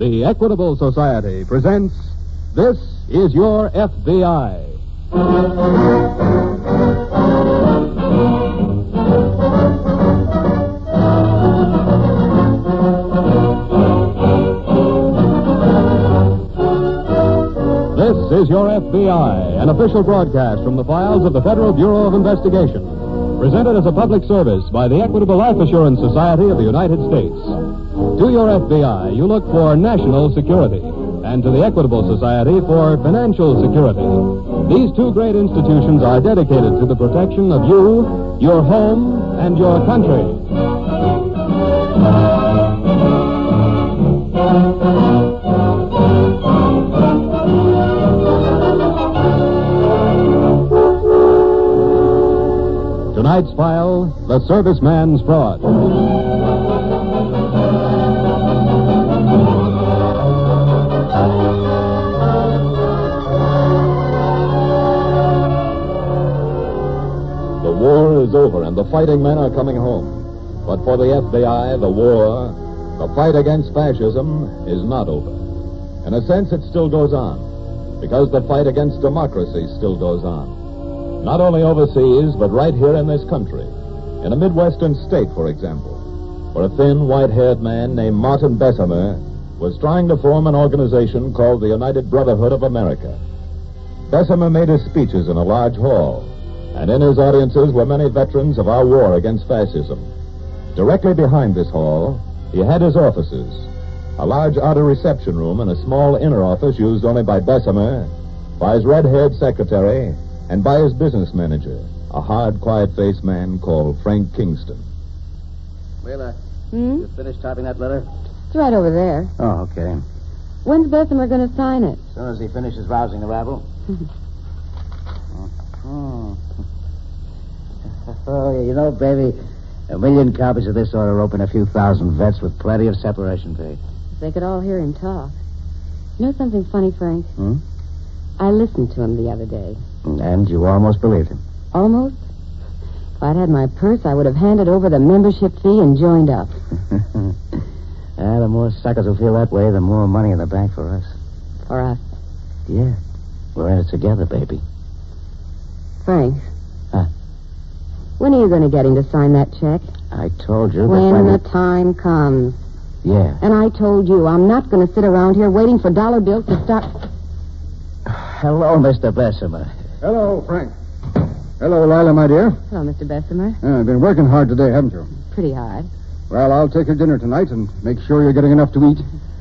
The Equitable Society presents This Is Your F.B.I. This is Your F.B.I., an official broadcast from the files of the Federal Bureau of Investigation. Presented as a public service by the Equitable Life Assurance Society of the United States. To your FBI, you look for national security, and to the Equitable Society for financial security. These two great institutions are dedicated to the protection of you, your home, and your country. Tonight's file, The Serviceman's Fraud. The war is over and the fighting men are coming home. But for the FBI, the fight against fascism is not over. In a sense, it still goes on, because the fight against democracy still goes on. Not only overseas, but right here in this country. In a Midwestern state, for example, where a thin, white-haired man named Martin Bessemer was trying to form an organization called the United Brotherhood of America. Bessemer made his speeches in a large hall, and in his audiences were many veterans of our war against fascism. Directly behind this hall, he had his offices, a large outer reception room and a small inner office used only by Bessemer, by his red-haired secretary, and by his business manager, a hard, quiet-faced man called Frank Kingston. Wheeler, you finished typing that letter? It's right over there. Oh, okay. When's Bessemer going to sign it? As soon as he finishes rousing the rabble. Oh, you know, baby, 1 million copies of this ought to open a few thousand vets with plenty of separation pay. If they could all hear him talk. You know something funny, Frank? I listened to him the other day. And you almost believed him? Almost? If I'd had my purse, I would have handed over the membership fee and joined up. The more suckers who feel that way, the more money in the bank for us. For us. Yeah. We're in it together, baby. Frank. Huh? When are you going to get him to sign that check? I told you when the time comes. Yeah. And I told you I'm not going to sit around here waiting for dollar bills to start... Hello, Mr. Bessemer. Hello, Frank. Hello, Lila, my dear. Hello, Mr. Bessemer. You've been working hard today, haven't you? Pretty hard. Well, I'll take your dinner tonight and make sure you're getting enough to eat.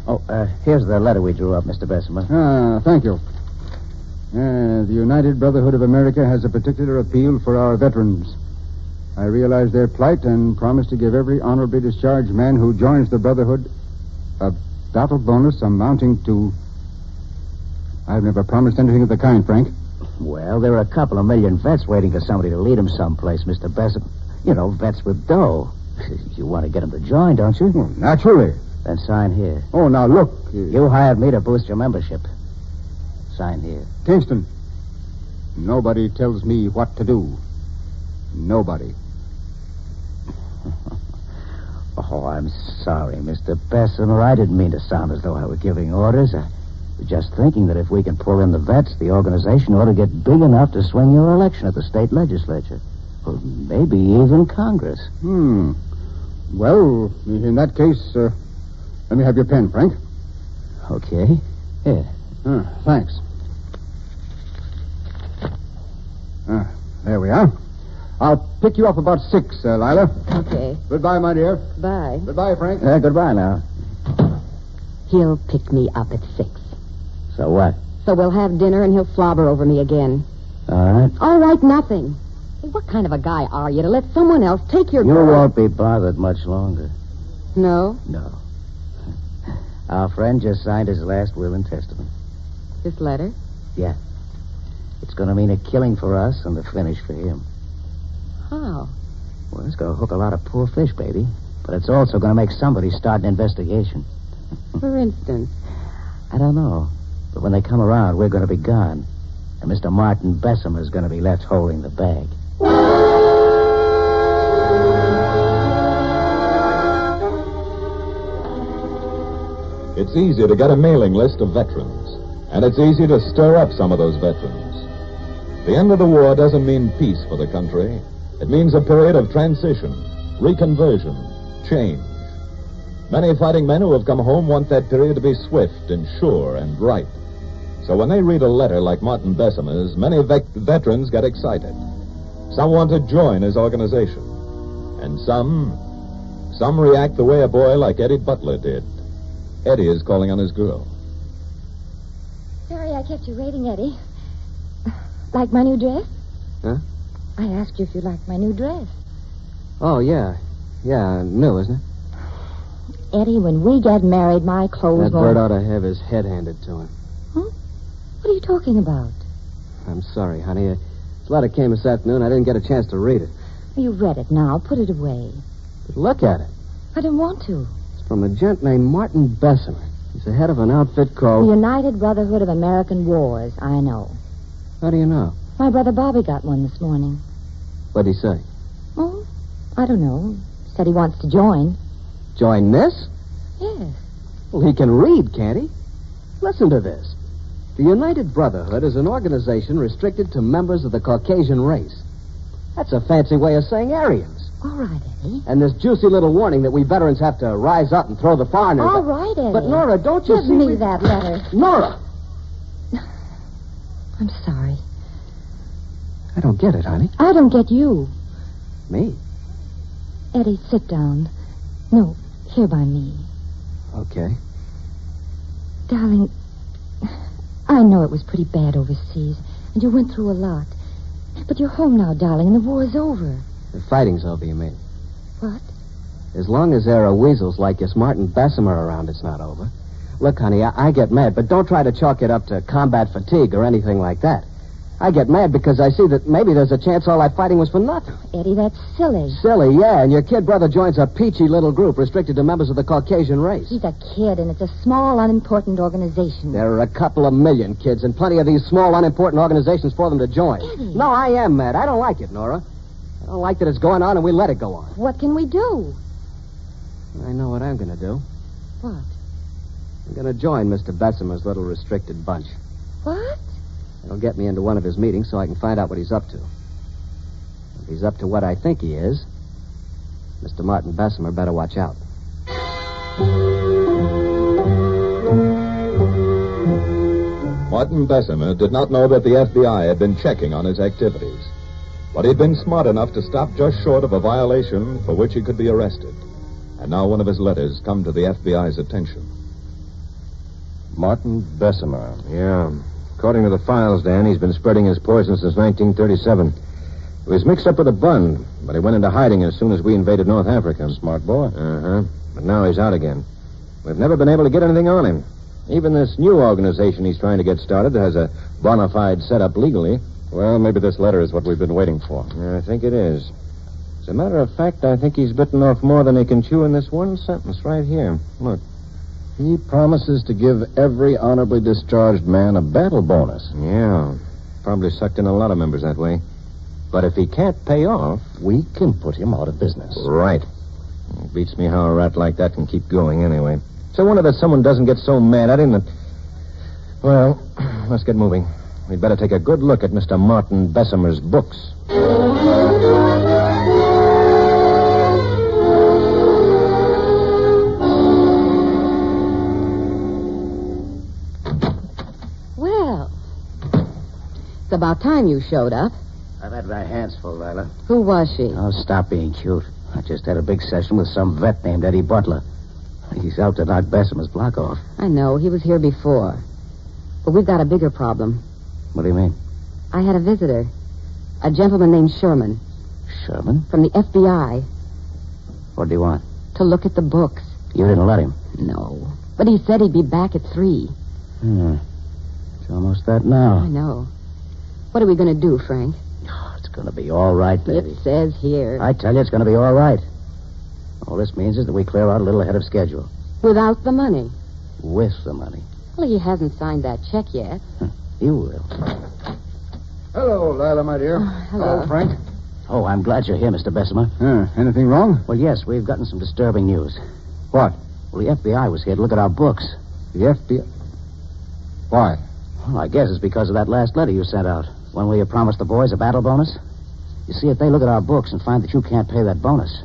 Oh, here's the letter we drew up, Mr. Bessemer. Thank you. The United Brotherhood of America has a particular appeal for our veterans. I realize their plight and promise to give every honorably discharged man who joins the Brotherhood a battle bonus amounting to... I've never promised anything of the kind, Frank. Well, there are a couple of million vets waiting for somebody to lead them someplace, Mr. Bessemer. You know, vets with dough. You want to get them to join, don't you? Well, naturally. Then sign here. Oh, now, look. You hired me to boost your membership. Sign here. Kingston, nobody tells me what to do. Nobody. Oh, I'm sorry, Mr. Bessemer. I didn't mean to sound as though I were giving orders. I was just thinking that if we can pull in the vets, the organization ought to get big enough to swing your election at the state legislature. Or maybe even Congress. Well, in that case, let me have your pen, Frank. Okay. Here. Thanks. There we are. I'll pick you up about 6, Lila. Okay. Goodbye, my dear. Bye. Goodbye, Frank. Goodbye now. He'll pick me up at 6. So what? So we'll have dinner and he'll slobber over me again. All right. All right, nothing. Hey, what kind of a guy are you to let someone else take your You girl? won't be bothered much longer. No? No. Our friend just signed his last will and testament. This letter? Yeah. It's going to mean a killing for us and the finish for him. How? Well, it's going to hook a lot of poor fish, baby. But it's also going to make somebody start an investigation. For instance? I don't know. But when they come around, we're going to be gone. And Mr. Martin Bessemer's going to be left holding the bag. It's easy to get a mailing list of veterans, and it's easy to stir up some of those veterans. The end of the war doesn't mean peace for the country. It means a period of transition, reconversion, change. Many fighting men who have come home want that period to be swift and sure and ripe. So when they read a letter like Martin Bessemer's, many veterans get excited. Some want to join his organization. And some react the way a boy like Eddie Butler did. Eddie is calling on his girl. Sorry I kept you waiting, Eddie. Like my new dress? Huh? I asked you if you liked my new dress. Oh, yeah. Yeah, new, isn't it? Eddie, when we get married, my clothes That bird ought to have his head handed to him. Huh? What are you talking about? I'm sorry, honey. This letter came this afternoon. I didn't get a chance to read it. You read it now. Put it away. But look at it. I don't want to. It's from a gent named Martin Bessemer. He's the head of an outfit called... The United Brotherhood of American Wars, I know. How do you know? My brother Bobby got one this morning. What'd he say? Oh, I don't know. Said he wants to join. Join this? Yes. Well, he can read, can't he? Listen to this. The United Brotherhood is an organization restricted to members of the Caucasian race. That's a fancy way of saying Aryans. All right, Eddie. And this juicy little warning that we veterans have to rise up and throw the foreigners... All right, Eddie. But, Nora, don't you Give see... me that letter. Nora! I'm sorry. I don't get it, honey. I don't get you. Me? Eddie, sit down. No, here by me. Okay. Darling, I know it was pretty bad overseas, and you went through a lot. But you're home now, darling, and the war is over. The fighting's over, you mean? What? As long as there are weasels like this Martin Bessemer around, it's not over. Look, honey, I get mad, but don't try to chalk it up to combat fatigue or anything like that. I get mad because I see that maybe there's a chance all that fighting was for nothing. Eddie, that's silly. Silly, yeah, and your kid brother joins a peachy little group restricted to members of the Caucasian race. He's a kid, and it's a small, unimportant organization. There are a couple of million kids and plenty of these small, unimportant organizations for them to join. Eddie. No, I am mad. I don't like it, Nora. I don't like that it's going on and we let it go on. What can we do? I know what I'm going to do. What? I'm going to join Mr. Bessemer's little restricted bunch. What? It'll get me into one of his meetings so I can find out what he's up to. If he's up to what I think he is, Mr. Martin Bessemer better watch out. Martin Bessemer did not know that the FBI had been checking on his activities. But he'd been smart enough to stop just short of a violation for which he could be arrested. And now one of his letters come to the FBI's attention. Martin Bessemer. Yeah. According to the files, Dan, he's been spreading his poison since 1937. He was mixed up with a bun, but he went into hiding as soon as we invaded North Africa. Smart boy. Uh-huh. But now he's out again. We've never been able to get anything on him. Even this new organization he's trying to get started has a bona fide setup legally. Well, maybe this letter is what we've been waiting for. Yeah, I think it is. As a matter of fact, I think he's bitten off more than he can chew in this one sentence right here. Look. He promises to give every honorably discharged man a battle bonus. Yeah. Probably sucked in a lot of members that way. But if he can't pay off... We can put him out of business. Right. It beats me how a rat like that can keep going anyway. So I wonder that someone doesn't get so mad at him that... Well, let's get moving. We'd better take a good look at Mr. Martin Bessemer's books. Well, it's about time you showed up. I've had my hands full, Lila. Who was she? Oh, stop being cute. I just had a big session with some vet named Eddie Butler. He's out to knock Bessemer's block off. I know. He was here before. But we've got a bigger problem. What do you mean? I had a visitor. A gentleman named Sherman. Sherman? From the FBI. What do you want? To look at the books. You didn't let him? No. But he said he'd be back at 3. It's almost that now. I know. What are we going to do, Frank? Oh, it's going to be all right, baby. It says here. I tell you, it's going to be all right. All this means is that we clear out a little ahead of schedule. Without the money. With the money. Well, he hasn't signed that check yet. You will. Hello, Lila, my dear. Hello. Frank. Oh, I'm glad you're here, Mr. Bessemer. Anything wrong? Well, yes, we've gotten some disturbing news. What? Well, the FBI was here to look at our books. The FBI? Why? Well, I guess it's because of that last letter you sent out. One where you promised the boys a battle bonus. You see, if they look at our books and find that you can't pay that bonus,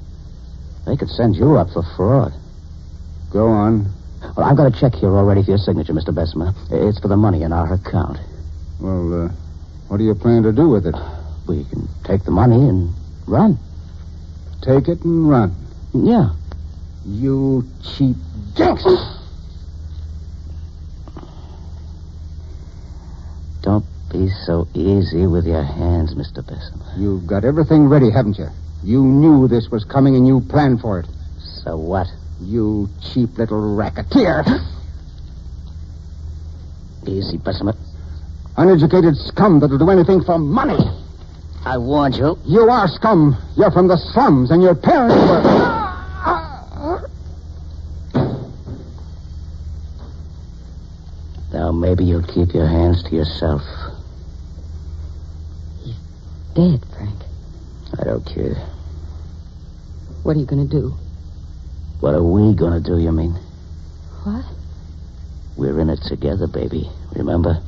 they could send you up for fraud. Go on. Well, I've got a check here already for your signature, Mr. Bessemer. It's for the money in our account. Well, what do you plan to do with it? We can take the money and run. Take it and run. Yeah. You cheap jinx! Don't be so easy with your hands, Mr. Bessemer. You've got everything ready, haven't you? You knew this was coming and you planned for it. So what? You cheap little racketeer. Easy, Bessemer. Uneducated scum that'll do anything for money. I warned you. You are scum. You're from the slums, and your parents were... Now, maybe you'll keep your hands to yourself. He's dead, Frank. I don't care. What are you going to do? What are we going to do, you mean? What? We're in it together, baby. Remember?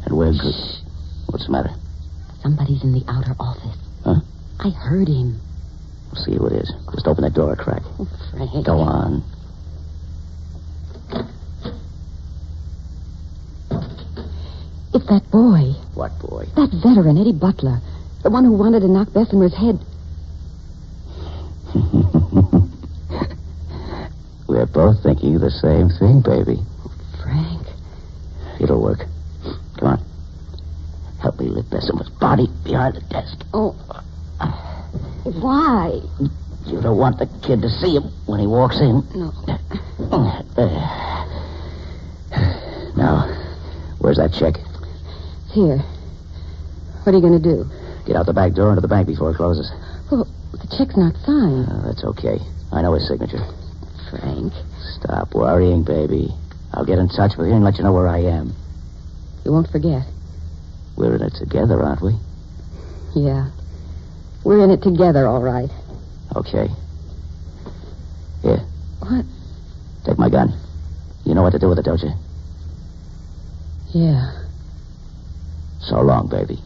And we're good. What's the matter? Somebody's in the outer office. Huh? I heard him. We'll see who it is. Just open that door a crack. Oh, Frank. Go on. It's that boy. What boy? That veteran, Eddie Butler. The one who wanted to knock Bessemer's head. We're both thinking the same thing, baby. Oh, Frank. It'll work. Come on. Help me lift Bessemer's body behind the desk. Oh. Why? You don't want the kid to see him when he walks in. No. Now, where's that check? It's here. What are you going to do? Get out the back door into the bank before it closes. Well, the check's not signed. That's okay. I know his signature. Frank. Stop worrying, baby. I'll get in touch with you and let you know where I am. You won't forget. We're in it together, aren't we? Yeah. We're in it together, all right. Okay. Here. What? Take my gun. You know what to do with it, don't you? Yeah. So long, baby.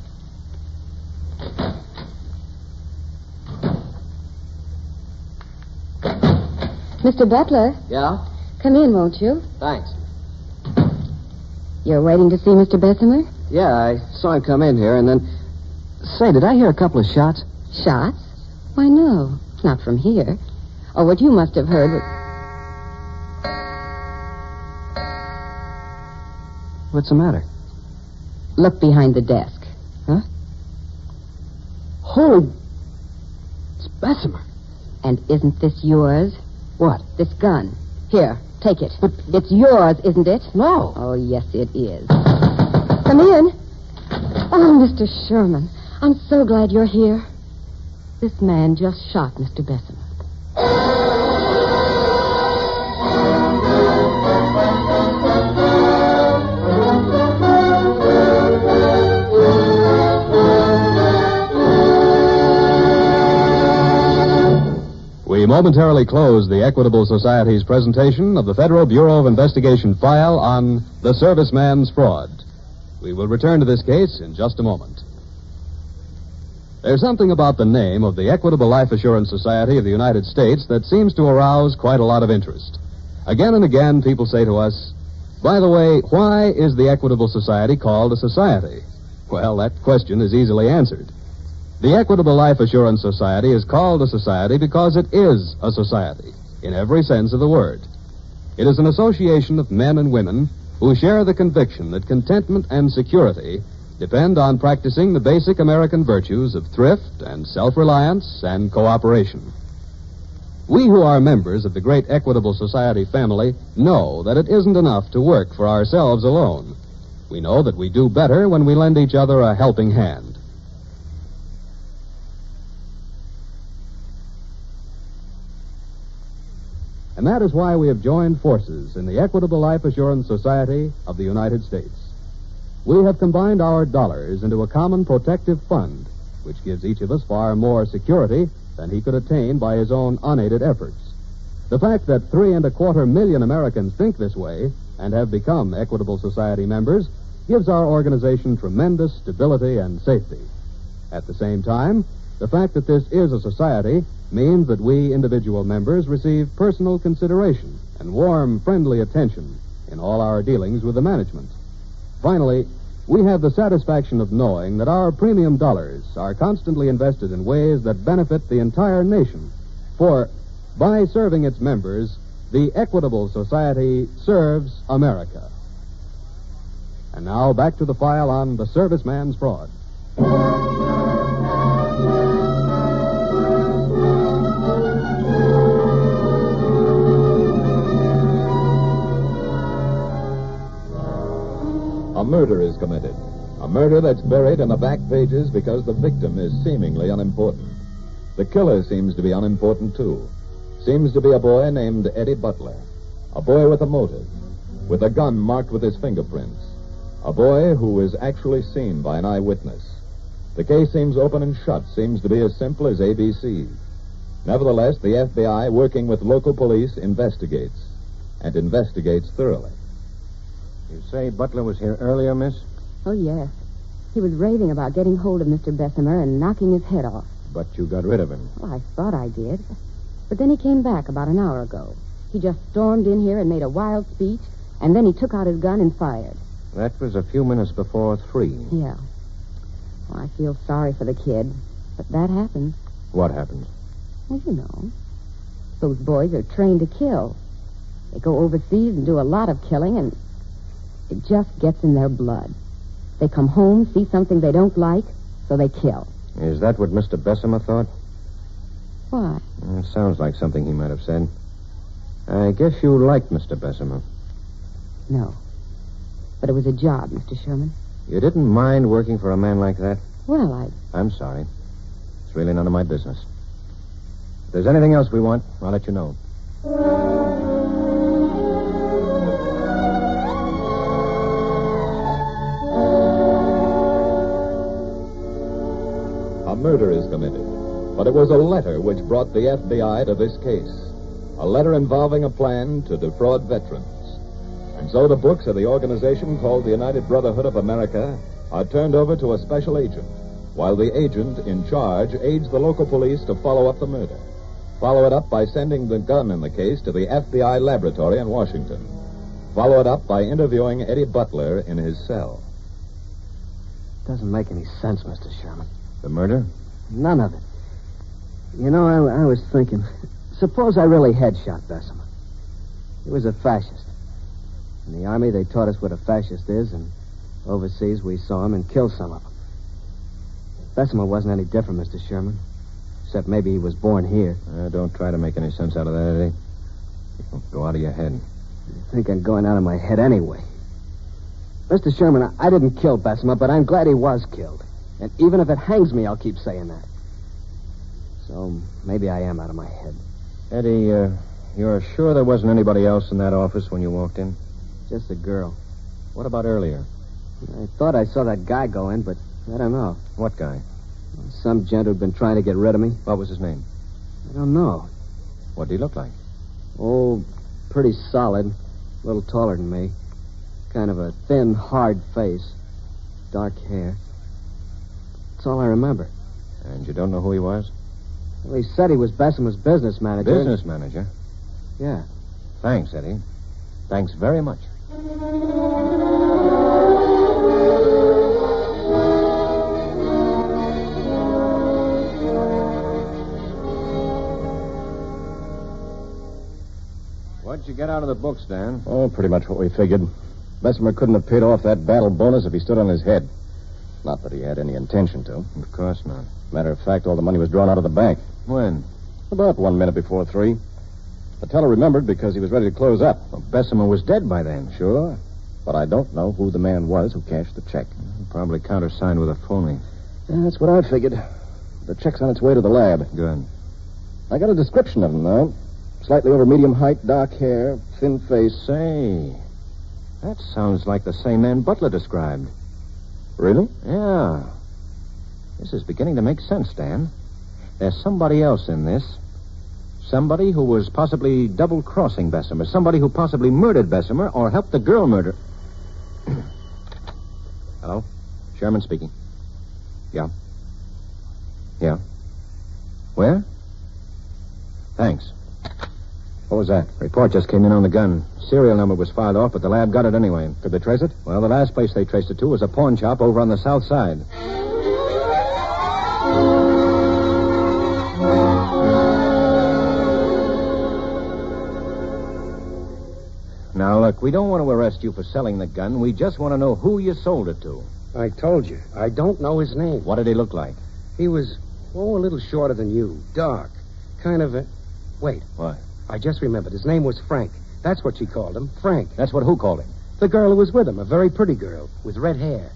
Mr. Butler, Yeah? come in, won't you? Thanks. You're waiting to see Mr. Bessemer? Yeah, I saw him come in here, and then... Say, did I hear a couple of shots? Shots? Why, no. Not from here. Or what you must have heard was... What's the matter? Look behind the desk. Huh? Holy... It's Bessemer. And isn't this yours? What? This gun. Here, take it. But it's yours, isn't it? No. Oh, yes, it is. Come in. Oh, Mr. Sherman, I'm so glad you're here. This man just shot Mr. Bessemer. We momentarily close the Equitable Society's presentation of the Federal Bureau of Investigation file on the Serviceman's fraud. We will return to this case in just a moment. There's something about the name of the Equitable Life Assurance Society of the United States that seems to arouse quite a lot of interest. Again and again, people say to us, by the way, why is the Equitable Society called a society? Well, that question is easily answered. The Equitable Life Assurance Society is called a society because it is a society, in every sense of the word. It is an association of men and women who share the conviction that contentment and security depend on practicing the basic American virtues of thrift and self-reliance and cooperation. We who are members of the great Equitable Society family know that it isn't enough to work for ourselves alone. We know that we do better when we lend each other a helping hand. And that is why we have joined forces in the Equitable Life Assurance Society of the United States. We have combined our dollars into a common protective fund, which gives each of us far more security than he could attain by his own unaided efforts. The fact that 3.25 million Americans think this way and have become Equitable Society members gives our organization tremendous stability and safety. At the same time, the fact that this is a society means that we individual members receive personal consideration and warm, friendly attention in all our dealings with the management. Finally, we have the satisfaction of knowing that our premium dollars are constantly invested in ways that benefit the entire nation. For, by serving its members, the Equitable Society serves America. And now back to the file on the Serviceman's fraud. A murder is committed. A murder that's buried in the back pages because the victim is seemingly unimportant. The killer seems to be unimportant, too. Seems to be a boy named Eddie Butler. A boy with a motive, with a gun marked with his fingerprints. A boy who is actually seen by an eyewitness. The case seems open and shut, seems to be as simple as ABC. Nevertheless, the FBI, working with local police, investigates. And investigates thoroughly. You say Butler was here earlier, miss? Oh, yes. He was raving about getting hold of Mr. Bessemer and knocking his head off. But you got rid of him. Well, I thought I did. But then he came back about an hour ago. He just stormed in here and made a wild speech, and then he took out his gun and fired. That was a few minutes before 3. Yeah. Well, I feel sorry for the kid, but that happened. What happened? Well, you know, those boys are trained to kill. They go overseas and do a lot of killing, and it just gets in their blood. They come home, see something they don't like, so they kill. Is that what Mr. Bessemer thought? Why? It sounds like something he might have said. I guess you liked Mr. Bessemer. No. But it was a job, Mr. Sherman. You didn't mind working for a man like that? Well, I'm sorry. It's really none of my business. If there's anything else we want, I'll let you know. A murder is committed. But it was a letter which brought the FBI to this case. A letter involving a plan to defraud veterans. And so the books of the organization called the United Brotherhood of America are turned over to a special agent, while the agent in charge aids the local police to follow up the murder. Follow it up by sending the gun in the case to the FBI laboratory in Washington. Follow it up by interviewing Eddie Butler in his cell. Doesn't make any sense, Mr. Sherman. The murder? None of it. You know, I was thinking, suppose I really had shot Bessemer. He was a fascist. In the Army, they taught us what a fascist is, and overseas, we saw him and killed some of them. Bessemer wasn't any different, Mr. Sherman. Except maybe he was born here. Don't try to make any sense out of that, Eddie. It'll go out of your head. I think I'm going out of my head anyway. Mr. Sherman, I didn't kill Bessemer, but I'm glad he was killed. And even if it hangs me, I'll keep saying that. So maybe I am out of my head. Eddie, you're sure there wasn't anybody else in that office when you walked in? Just a girl. What about earlier? I thought I saw that guy go in, but I don't know. What guy? Some gent who'd been trying to get rid of me. What was his name? I don't know. What did he look like? Oh, pretty solid. A little taller than me. Kind of a thin, hard face. Dark hair. That's all I remember. And you don't know who he was? Well, he said he was Bessemer's business manager. Business manager? Yeah. Thanks, Eddie. Thanks very much. What'd you get out of the books, Dan? Oh, pretty much what we figured. Bessemer couldn't have paid off that battle bonus if he stood on his head. Not that he had any intention to. Of course not. Matter of fact, all the money was drawn out of the bank. When? About 1 minute before 3. The teller remembered because he was ready to close up. Well, Bessemer was dead by then. Sure. But I don't know who the man was who cashed the check. Probably countersigned with a phony. Yeah, that's what I figured. The check's on its way to the lab. Good. I got a description of him, though. Slightly over medium height, dark hair, thin face. Say, that sounds like the same man Butler described. Really? Yeah. This is beginning to make sense, Dan. There's somebody else in this. Somebody who was possibly double-crossing Bessemer. Somebody who possibly murdered Bessemer or helped the girl murder. Hello? Sherman speaking. Yeah. Yeah. Where? Thanks. What was that? Report just came in on the gun. Serial number was filed off, but the lab got it anyway. Could they trace it? Well, the last place they traced it to was a pawn shop over on the south side. Now, look, we don't want to arrest you for selling the gun. We just want to know who you sold it to. I told you. I don't know his name. What did he look like? He was, a little shorter than you. Dark. Kind of a... Wait. What? I just remembered. His name was Frank. That's what she called him. Frank. That's what who called him? The girl who was with him. A very pretty girl with red hair.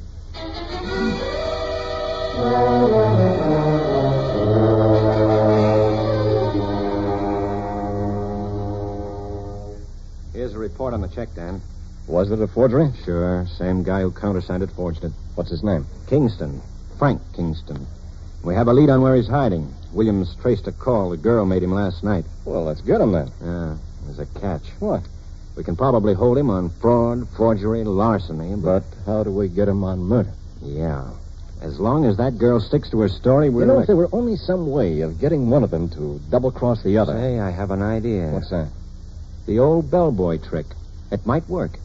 Here's a report on the check, Dan. Was it a forgery? Sure. Same guy who countersigned it forged it. What's his name? Kingston. Frank Kingston. We have a lead on where he's hiding. Williams traced a call the girl made him last night. Well, let's get him then. Yeah, there's a catch. What? We can probably hold him on fraud, forgery, larceny, But how do we get him on murder? Yeah. As long as that girl sticks to her story, we're... You know, if there were only some way of getting one of them to double-cross the other. Say, I have an idea. What's that? The old bellboy trick. It might work.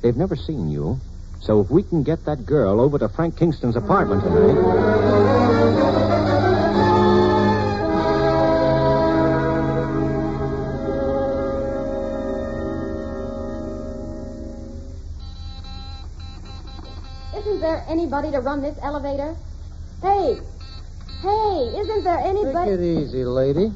They've never seen you. So if we can get that girl over to Frank Kingston's apartment tonight... Isn't there anybody to run this elevator? Hey, isn't there anybody... Take it easy, lady.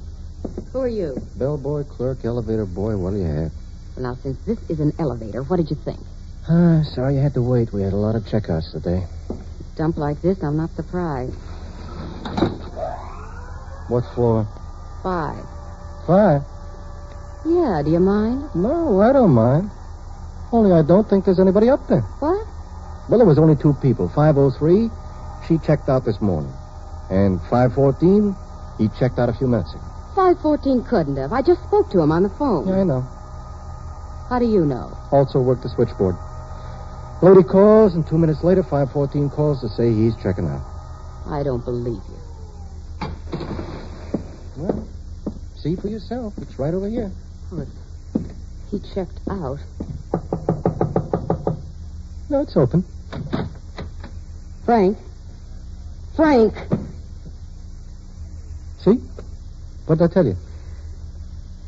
Who are you? Bellboy, clerk, elevator boy, what do you have? Well, now, since this is an elevator, what did you think? Sorry you had to wait. We had a lot of checkouts today. Dump like this, I'm not surprised. What floor? 5. 5? Yeah, do you mind? No, I don't mind. Only I don't think there's anybody up there. What? Well, there was only 2 people. 503, she checked out this morning. And 514, he checked out a few minutes ago. 514 couldn't have. I just spoke to him on the phone. Yeah, I know. How do you know? Also worked the switchboard. Lady calls, and 2 minutes later, 514 calls to say he's checking out. I don't believe you. Well, see for yourself. It's right over here. Well, he checked out. No, it's open. Frank? See? What did I tell you?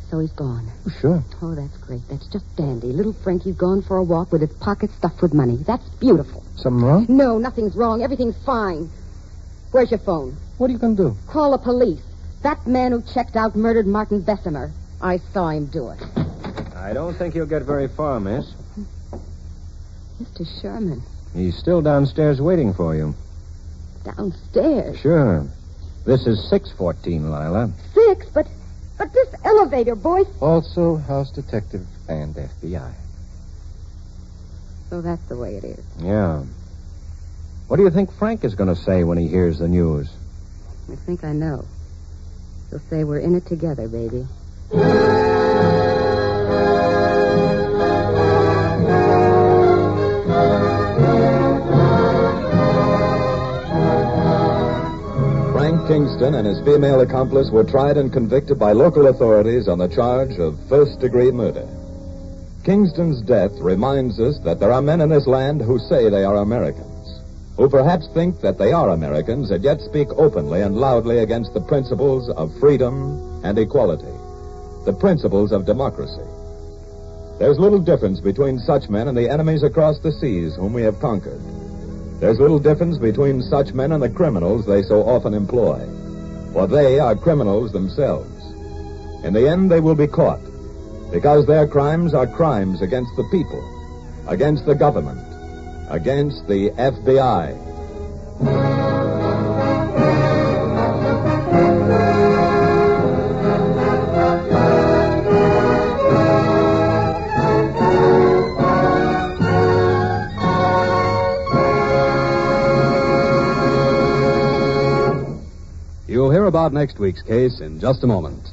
So he's gone. Oh, sure. Oh, that's great. That's just dandy. Little Frankie's gone for a walk with his pockets stuffed with money. That's beautiful. Something wrong? No, nothing's wrong. Everything's fine. Where's your phone? What are you going to do? Call the police. That man who checked out murdered Martin Bessemer. I saw him do it. I don't think he'll get very far, miss. Mr. Sherman. He's still downstairs waiting for you. Downstairs? Sure. This is 614, Lila. 6? But this elevator, boy... Also, house detective and FBI. So that's the way it is. Yeah. What do you think Frank is going to say when he hears the news? I think I know. He'll say we're in it together, baby. Frank Kingston and his female accomplice were tried and convicted by local authorities on the charge of first-degree murder. Kingston's death reminds us that there are men in this land who say they are Americans, who perhaps think that they are Americans and yet speak openly and loudly against the principles of freedom and equality, the principles of democracy. There's little difference between such men and the enemies across the seas whom we have conquered. There's little difference between such men and the criminals they so often employ, for they are criminals themselves. In the end, they will be caught, because their crimes are crimes against the people, against the government, against the F.B.I. You'll hear about next week's case in just a moment.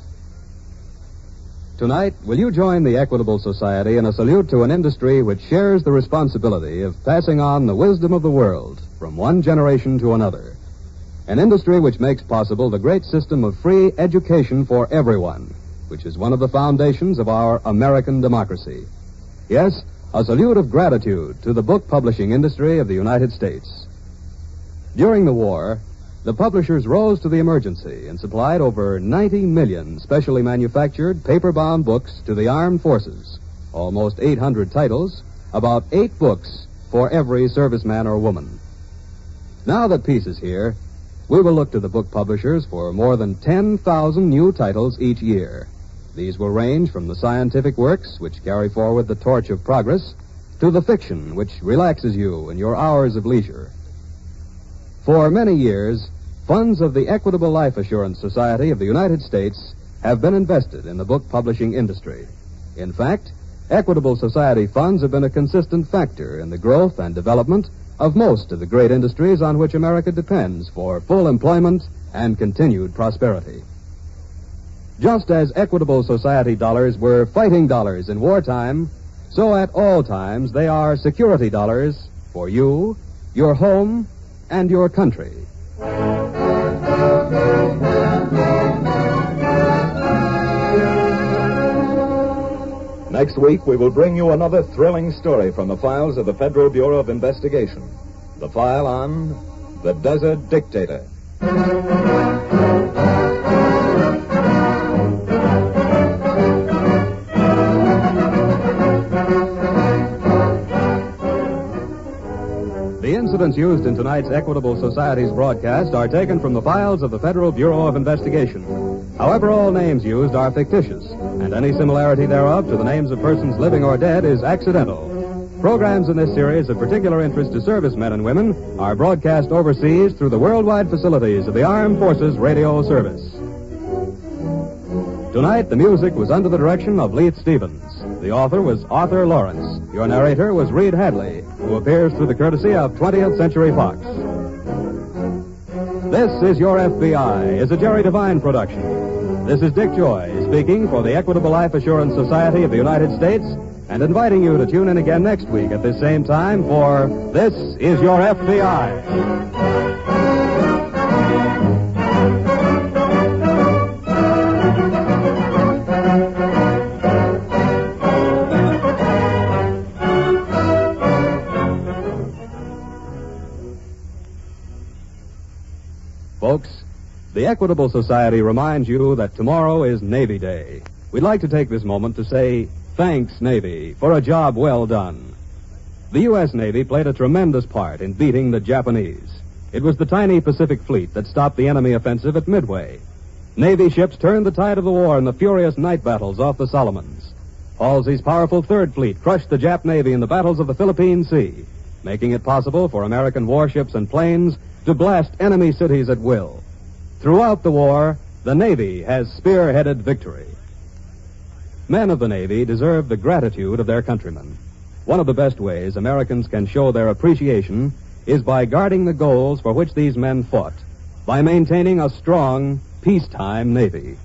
Tonight, will you join the Equitable Society in a salute to an industry which shares the responsibility of passing on the wisdom of the world from one generation to another? An industry which makes possible the great system of free education for everyone, which is one of the foundations of our American democracy. Yes, a salute of gratitude to the book publishing industry of the United States. During the war, the publishers rose to the emergency and supplied over 90 million specially manufactured paper-bound books to the armed forces, almost 800 titles, about 8 books for every serviceman or woman. Now that peace is here, we will look to the book publishers for more than 10,000 new titles each year. These will range from the scientific works, which carry forward the torch of progress, to the fiction, which relaxes you in your hours of leisure. For many years, funds of the Equitable Life Assurance Society of the United States have been invested in the book publishing industry. In fact, Equitable Society funds have been a consistent factor in the growth and development of most of the great industries on which America depends for full employment and continued prosperity. Just as Equitable Society dollars were fighting dollars in wartime, so at all times they are security dollars for you, your home, and your country. Next week, we will bring you another thrilling story from the files of the Federal Bureau of Investigation. The file on the Desert Dictator. The incidents used in tonight's Equitable Society's broadcast are taken from the files of the Federal Bureau of Investigation. However, all names used are fictitious, and any similarity thereof to the names of persons living or dead is accidental. Programs in this series of particular interest to servicemen and women are broadcast overseas through the worldwide facilities of the Armed Forces Radio Service. Tonight, the music was under the direction of Leith Stevens. The author was Arthur Lawrence. Your narrator was Reed Hadley, who appears through the courtesy of 20th Century Fox. This is Your F.B.I. is a Jerry Devine production. This is Dick Joy speaking for the Equitable Life Assurance Society of the United States and inviting you to tune in again next week at this same time for This is Your F.B.I. Folks, the Equitable Society reminds you that tomorrow is Navy Day. We'd like to take this moment to say thanks, Navy, for a job well done. The U.S. Navy played a tremendous part in beating the Japanese. It was the tiny Pacific Fleet that stopped the enemy offensive at Midway. Navy ships turned the tide of the war in the furious night battles off the Solomons. Halsey's powerful Third Fleet crushed the Jap Navy in the battles of the Philippine Sea, making it possible for American warships and planes to blast enemy cities at will. Throughout the war, the Navy has spearheaded victory. Men of the Navy deserve the gratitude of their countrymen. One of the best ways Americans can show their appreciation is by guarding the goals for which these men fought, by maintaining a strong, peacetime Navy.